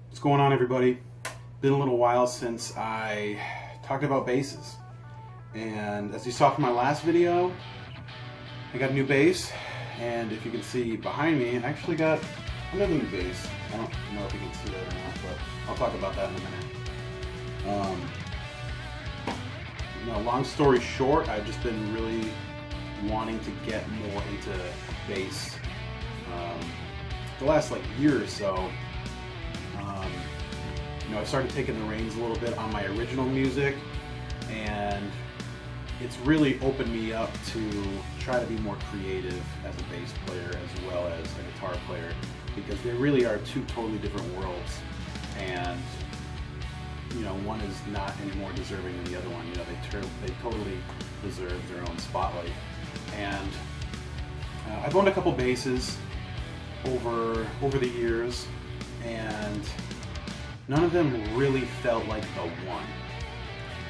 What's going on, everybody? Been a little while since I talked about basses, and as you saw from my last video, I got a new bass, and if you can see behind me, I actually got another new bass. I don't know if you can see that or not, but I'll talk about that in a minute. Long story short, I've just been really wanting to get more into bass the last year or so. I started taking the reins a little bit on my original music, and it's really opened me up to try to be more creative as a bass player as well as a guitar player, because they really are two totally different worlds, and one is not any more deserving than the other one. They totally deserve their own spotlight. And I've owned a couple basses over the years, and none of them really felt like the one.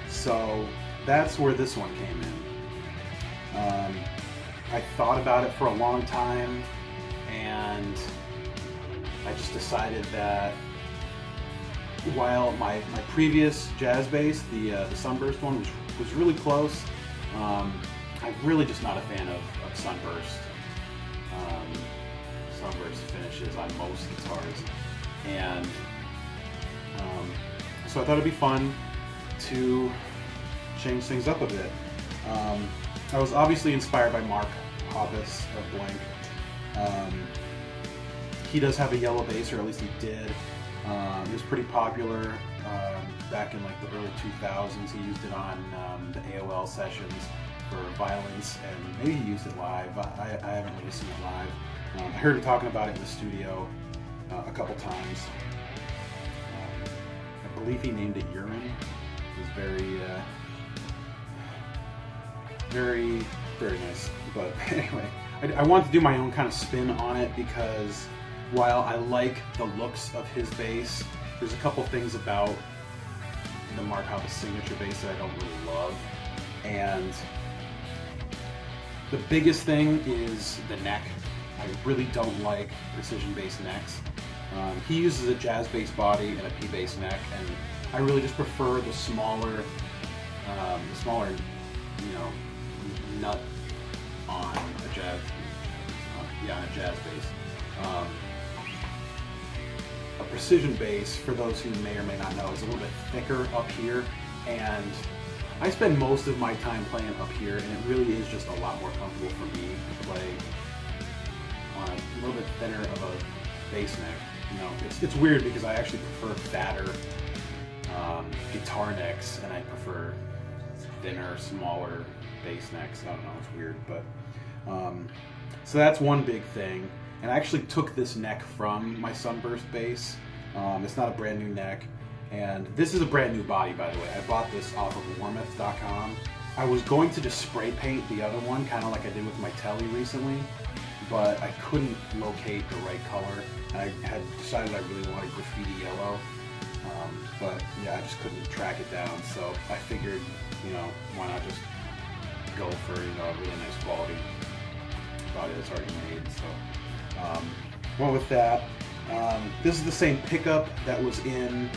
So that's where this one came in. I thought about it for a long time, and I just decided that while my previous jazz bass, the Sunburst one, was really close, I'm really just not a fan of sunburst finishes on most guitars. And so I thought it'd be fun to change things up a bit. I was obviously inspired by Mark Hoppus of Blank. He does have a yellow bass, or at least he did. It was pretty popular back in the early 2000s. He used it on the AOL sessions for violence, and maybe he used it live. I haven't really seen it live. I heard him talking about it in the studio a couple times. I believe he named it Urine. It was very, very nice. But anyway, I wanted to do my own kind of spin on it, because while I like the looks of his bass, there's a couple things about the Mark Hoppus signature bass that I don't really love. And the biggest thing is the neck. I really don't like precision bass necks. He uses a jazz bass body and a P bass neck, and I really just prefer the smaller nut on a jazz bass. A precision bass, for those who may or may not know, is a little bit thicker up here, and I spend most of my time playing up here, and it really is just a lot more comfortable for me to play on a little bit thinner of a bass neck. It's weird, because I actually prefer fatter guitar necks, and I prefer thinner, smaller bass necks. I don't know, it's weird, but so that's one big thing. And I actually took this neck from my Sunburst bass. It's not a brand new neck, and this is a brand new body, by the way. I bought this off of warmouth.com. I was going to just spray paint the other one, kind of like I did with my Telly recently, but I couldn't locate the right color, and I had decided I really wanted graffiti yellow, but yeah, I just couldn't track it down. So I figured, why not just go for a really nice quality body that's already made. So went with that. This is the same pickup that was in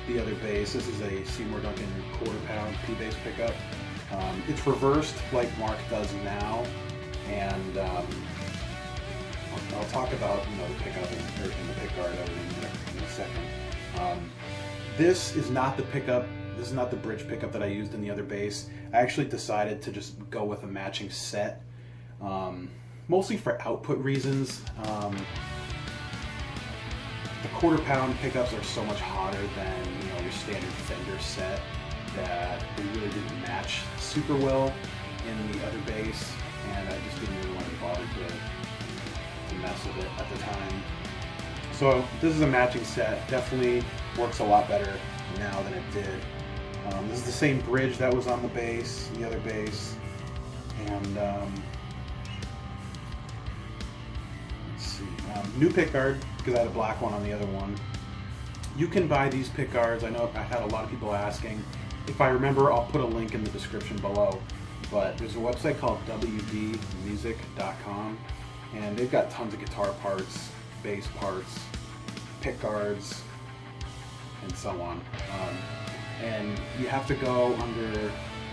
the other bass. This is a Seymour Duncan 1/4 pound P bass pickup. It's reversed like Mark does now, and I'll talk about the pickup and the pickguard in a second. This is not the pickup. This is not the bridge pickup that I used in the other bass. I actually decided to just go with a matching set, mostly for output reasons. The 1/4 pound pickups are so much hotter than your standard Fender set that they really didn't match super well in the other bass, and I just didn't really want to bother to mess with it at the time. So this is a matching set. Definitely works a lot better now than it did. This is the same bridge that was on the bass, the other bass, and let's see, new pickguard, because I had a black one on the other one. You can buy these pickguards. I know I had a lot of people asking. If I remember, I'll put a link in the description below. But there's a website called wdmusic.com, and they've got tons of guitar parts, bass parts, pickguards, and so on. And you have to go under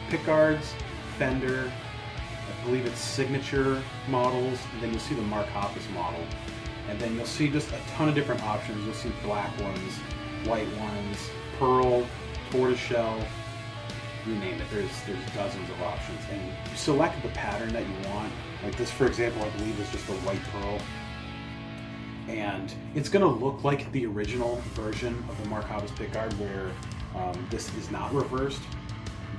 pickguards, Fender, I believe it's signature models, and then you'll see the Mark Hoppus model. And then you'll see just a ton of different options. You'll see black ones, white ones, pearl, tortoiseshell, you name it. There's dozens of options. And you select the pattern that you want. Like this, for example, I believe is just a white pearl. And it's gonna look like the original version of the Mark Hoppus pickguard where this is not reversed,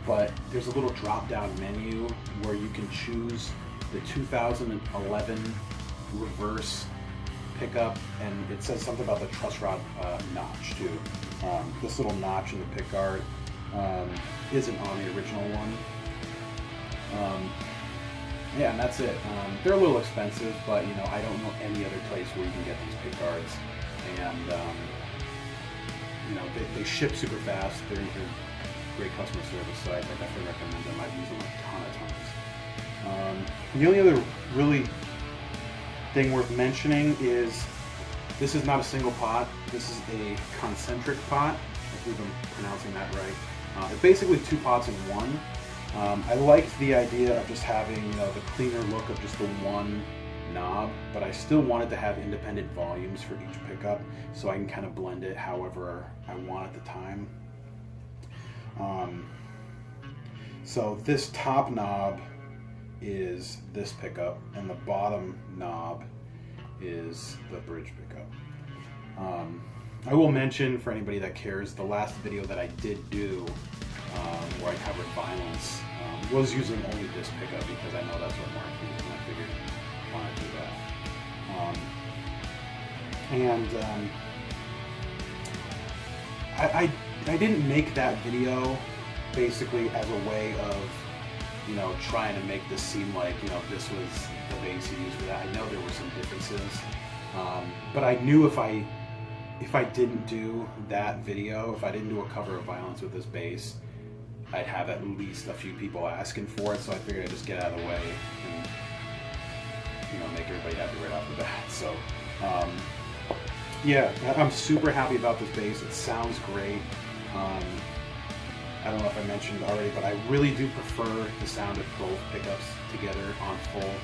but there's a little drop-down menu where you can choose the 2011 reverse pickup, and it says something about the truss rod notch too. This little notch in the pickguard isn't on the original one. Yeah, and that's it. They're a little expensive, but you know, I don't know any other place where you can get these pickguards, and you know, they ship super fast. They're great customer service, so I definitely recommend them. I've used them a ton of times. The only other really thing worth mentioning is this is not a single pot. This is a concentric pot. I believe I'm pronouncing that right. It's basically two pots in one. I liked the idea of just having, you know, the cleaner look of just the one knob, but I still wanted to have independent volumes for each pickup so I can kind of blend it however I want at the time. So this top knob is this pickup, and the bottom knob is the bridge pickup. I will mention, for anybody that cares, the last video that I did do where I covered violence was using only this pickup because I know that's what Mark used, and I figured I want to do that. I didn't make that video basically as a way of, you know, trying to make this seem like, you know, this was the bass he used for that. I know there were some differences, but I knew if I didn't do that video, if I didn't do a cover of violence with this bass, I'd have at least a few people asking for it, so I figured I'd just get out of the way and, you know, make everybody happy right off the bat. So, yeah, I'm super happy about this bass. It sounds great. I don't know if I mentioned already, but I really do prefer the sound of both pickups together on full,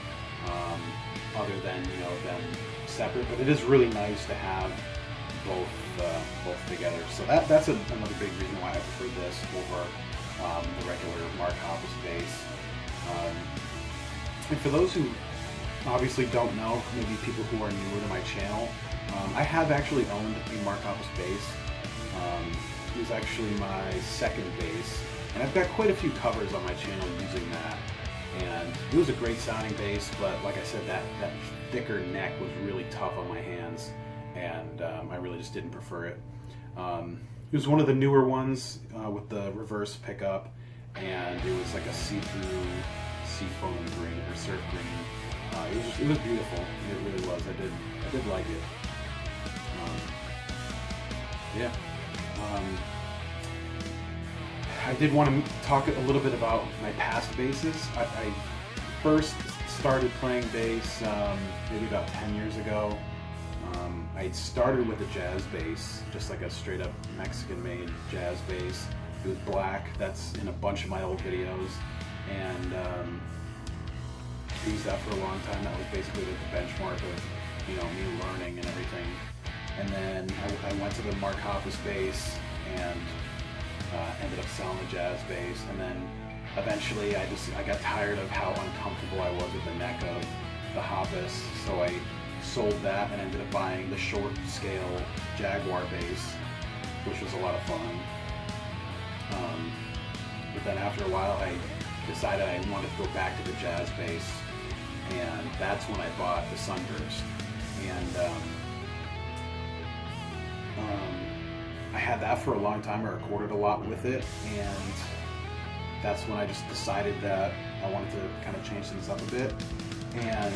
other than, you know, them separate. But it is really nice to have both together. So that's another big reason why I prefer this over the regular Mark Hoppus bass. And for those who obviously don't know, maybe people who are newer to my channel, I have actually owned a Mark Hoppus bass. It was actually my second bass, and I've got quite a few covers on my channel using that. And it was a great sounding bass, but like I said, that thicker neck was really tough on my hands, and I really just didn't prefer it. It was one of the newer ones with the reverse pickup, and it was like a see-through seafoam green or surf green. It was beautiful. It really was. I did like it. Yeah. I did want to talk a little bit about my past basses. I first started playing bass maybe about 10 years ago. I started with a jazz bass, just like a straight up Mexican-made jazz bass. It was black. That's in a bunch of my old videos, and I used that for a long time. That was basically like the benchmark of, you know, me learning and everything. And then I went to the Mark Hoppus bass and ended up selling the jazz bass. And then eventually I got tired of how uncomfortable I was with the neck of the Hoppus, so I sold that and ended up buying the short scale Jaguar bass, which was a lot of fun. But then after a while I decided I wanted to go back to the jazz bass, and that's when I bought the Sunburst. And I had that for a long time. I recorded a lot with it, and that's when I just decided that I wanted to kind of change things up a bit. And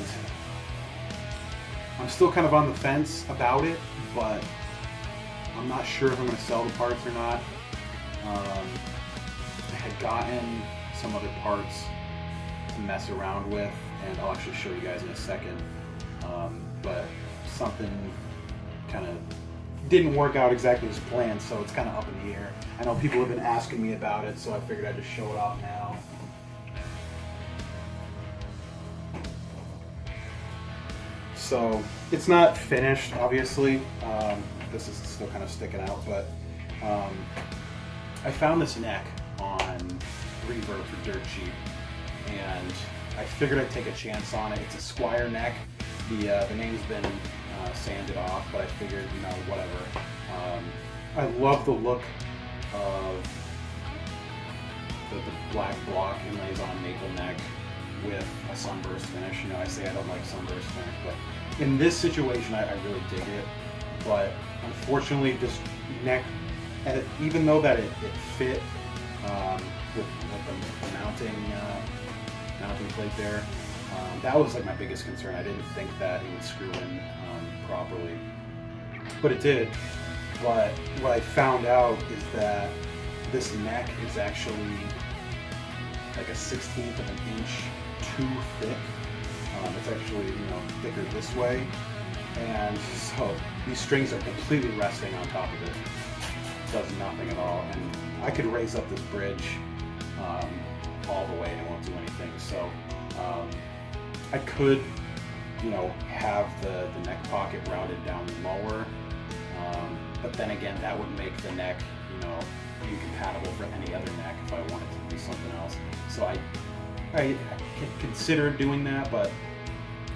I'm still kind of on the fence about it, but I'm not sure if I'm going to sell the parts or not. I had gotten some other parts to mess around with, and I'll actually show you guys in a second. But something kind of didn't work out exactly as planned, so it's kind of up in the air. I know people have been asking me about it, so I figured I'd just show it off now. So it's not finished, obviously. This is still kind of sticking out, but I found this neck on Reverb for dirt cheap, and I figured I'd take a chance on it. It's a Squire neck. The name's been sanded off, but I figured, you know, whatever. I love the look of the black block inlays on maple neck with a sunburst finish. You know, I say I don't like sunburst finish, but in this situation, I really dig it. But unfortunately, this neck, even though that it fit with the mounting plate there, that was like my biggest concern. I didn't think that it would screw in properly, but it did. But what I found out is that this neck is actually like a 1/16 of an inch too thick. It's actually, you know, thicker this way, and so these strings are completely resting on top of it. It does nothing at all, and I could raise up this bridge all the way and it won't do anything. So I could, you know, have the neck pocket routed down lower, but then again, that would make the neck, you know, incompatible for any other neck if I wanted to do something else. So I considered doing that, but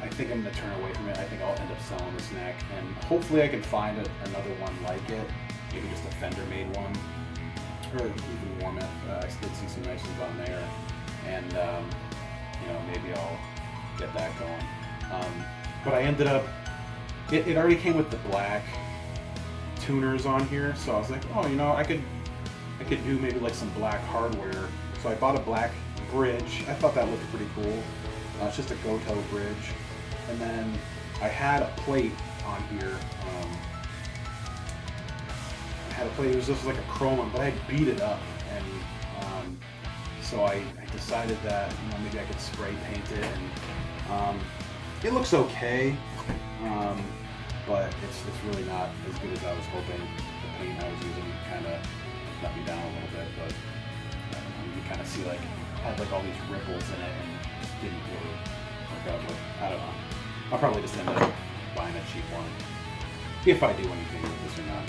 I think I'm going to turn away from it. I think I'll end up selling this neck, and hopefully I can find another one like it, maybe just a Fender made one, or even Warmth. I did see some nice ones on there, and you know, maybe I'll get that going. But I ended up, it already came with the black tuners on here, so I was like, oh, you know, I could do maybe like some black hardware. So I bought a black bridge. I thought that looked pretty cool. It's just a Goto bridge, and then I had a plate on here. I had a plate. It was just like a chrome one, but I beat it up, and so I decided that, you know, maybe I could spray paint it, and it looks okay, but it's really not as good as I was hoping. The paint I was using kind of let me down a little bit, but you kind of see like had like all these ripples in it, and just didn't really work out. But I don't know. I'll probably just end up buying a cheap one if I do anything with this or not.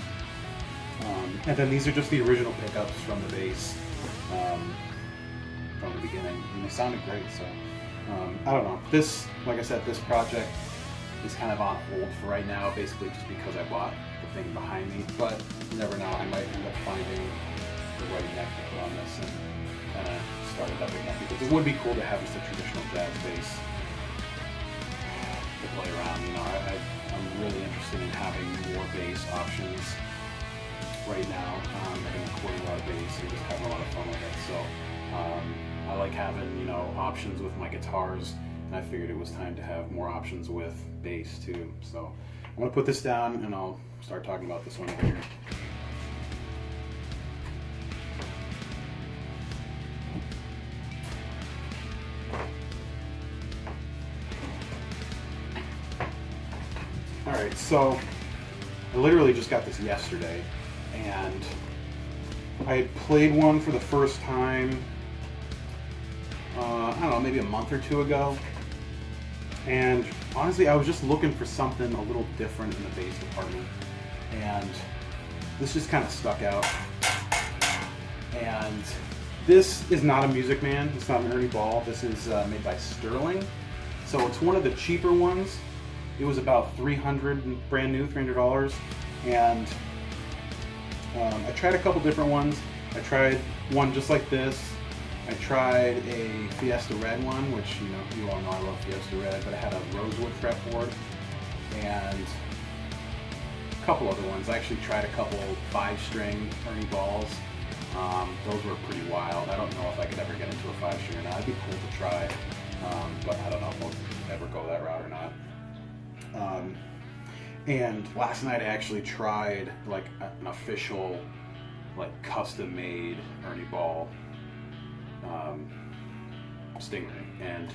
And then these are just the original pickups from the bass from the beginning, and they sounded great. So I don't know. This, like I said, this project is kind of on hold for right now, basically just because I bought the thing behind me. But you never know, I might end up finding the right neck to put on this and kind of start it up again, because it would be cool to have just a traditional jazz bass to play around. You know, I'm really interested in having more bass options right now. I've been recording a lot of bass and just having a lot of fun with it. So I like having, you know, options with my guitars, and I figured it was time to have more options with bass too. So I'm gonna put this down and I'll start talking about this one here. Alright, so I literally just got this yesterday, and I had played one for the first time, I don't know, maybe a month or two ago, and honestly I was just looking for something a little different in the bass department, and this just kind of stuck out. And this is not a Music Man, it's not an Ernie Ball, this is made by Sterling, so it's one of the cheaper ones. It was about $300, brand new, $300, and I tried a couple different ones. I tried one just like this. I tried a Fiesta Red one, which, you know, you all know I love Fiesta Red, but it had a rosewood fretboard, and a couple other ones. I actually tried a couple 5-string Ernie Balls. Those were pretty wild. I don't know if I could ever get into a 5-string or not. It'd be cool to try, but I don't know if I'll ever go that route or not. And last night I actually tried like an official, like custom-made Ernie Ball Stingray, and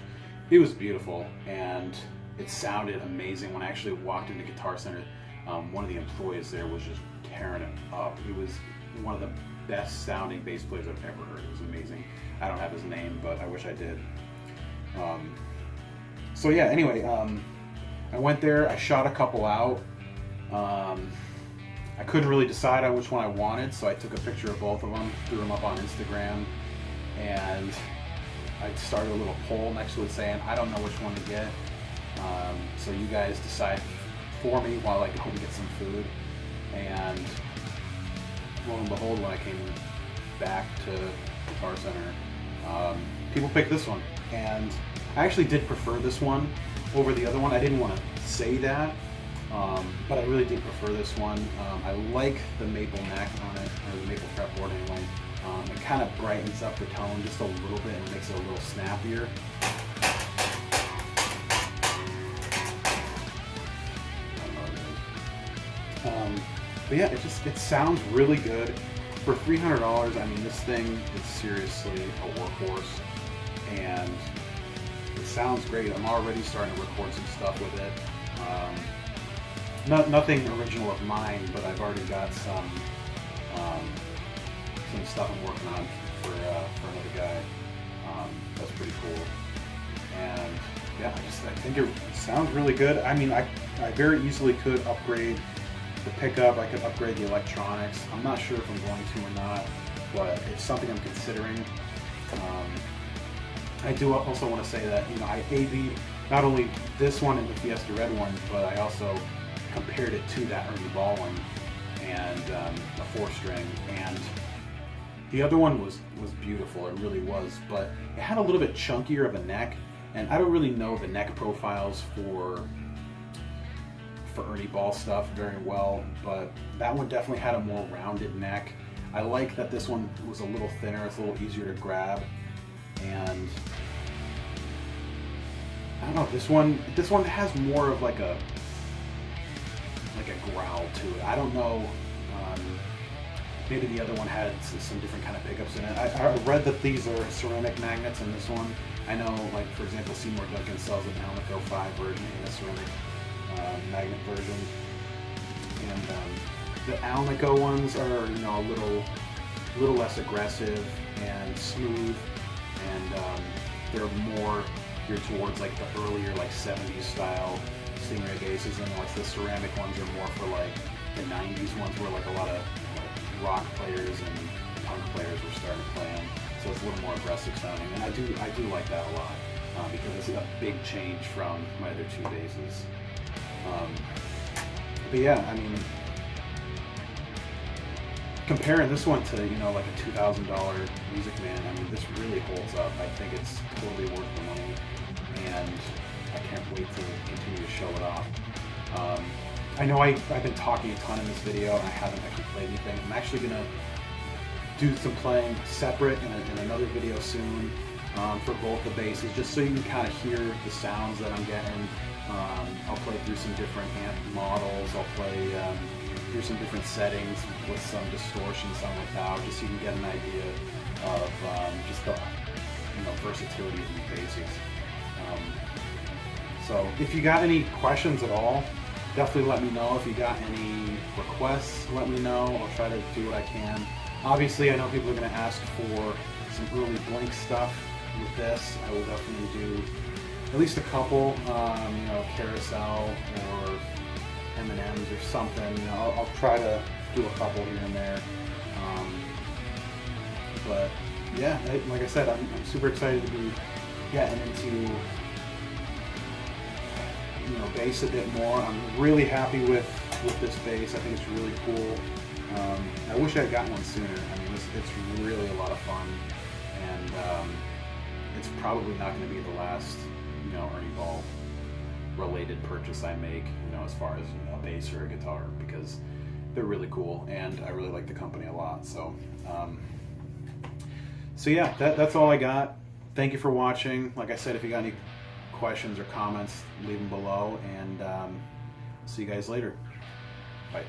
it was beautiful, and it sounded amazing when I actually walked into Guitar Center. one of the employees there was just tearing it up. He was one of the best sounding bass players I've ever heard. It was amazing. I don't have his name, but I wish I did. So yeah, anyway, I went there, I shot a couple out. I couldn't really decide on which one I wanted, so I took a picture of both of them, threw them up on Instagram, and I started a little poll next to it saying, I don't know which one to get. So you guys decide for me while I go and get some food. And lo and behold, when I came back to Guitar Center, people picked this one. And I actually did prefer this one over the other one. I didn't want to say that, but I really did prefer this one. I like the maple neck on it, or the maple fretboard anyway. It kind of brightens up the tone just a little bit and makes it a little snappier. But yeah, it sounds really good. For $300, I mean, this thing is seriously a workhorse, and it sounds great. I'm already starting to record some stuff with it. Nothing original of mine, but I've already got some stuff I'm working on for another guy. That's pretty cool. And yeah, I think it sounds really good. I mean, I very easily could upgrade the pickup. I could upgrade the electronics. I'm not sure if I'm going to or not, but it's something I'm considering. I do also want to say that, you know, I A/B'd not only this one and the Fiesta Red one, but I also compared it to that Ernie Ball one and a 4-string, and the other one was beautiful. It really was, but it had a little bit chunkier of a neck, and I don't really know the neck profiles for Ernie Ball stuff very well, but that one definitely had a more rounded neck. I like that this one was a little thinner. It's a little easier to grab, and I don't know, this one has more of like a growl to it. I don't know. Maybe the other one had some different kind of pickups in it. I read that these are ceramic magnets in this one. I know, like, for example, Seymour Duncan sells an Alnico 5 version and a ceramic magnet version. And the Alnico ones are, you know, a little less aggressive and smooth, and they're more geared towards like the earlier, like 70s style Stingray basses, and like the ceramic ones are more for like the 90s ones where like a lot of rock players and punk players were starting to play them, so it's a little more aggressive sounding, and I do like that a lot, because it's a big change from my other two basses. But yeah, I mean, comparing this one to, you know, like a $2,000 Music Man, I mean, this really holds up. I think it's totally worth the money, and I can't wait to continue to show it off. I know I've been talking a ton in this video, and I haven't actually played anything. I'm actually going to do some playing separate in another video soon for both the basses, just so you can kind of hear the sounds that I'm getting. I'll play through some different amp models. I'll play through some different settings with some distortion, some without, just so you can get an idea of just the, you know, versatility of these basses. So if you got any questions at all, definitely let me know. If you got any requests, let me know. I'll try to do what I can. Obviously, I know people are going to ask for some early Blink stuff with this. I will definitely do at least a couple, you know, Carousel or M&M's or something. You know, I'll try to do a couple here and there. But yeah, like I said, I'm super excited to be getting into, you know, bass a bit more. I'm really happy with this bass. I think it's really cool. I wish I had gotten one sooner. I mean, it's really a lot of fun, and it's probably not going to be the last, you know, Ernie Ball related purchase I make, you know, as far as a bass or a guitar, because they're really cool, and I really like the company a lot. So, so yeah, that's all I got. Thank you for watching. Like I said, if you got any questions or comments, leave them below, and see you guys later. Bye.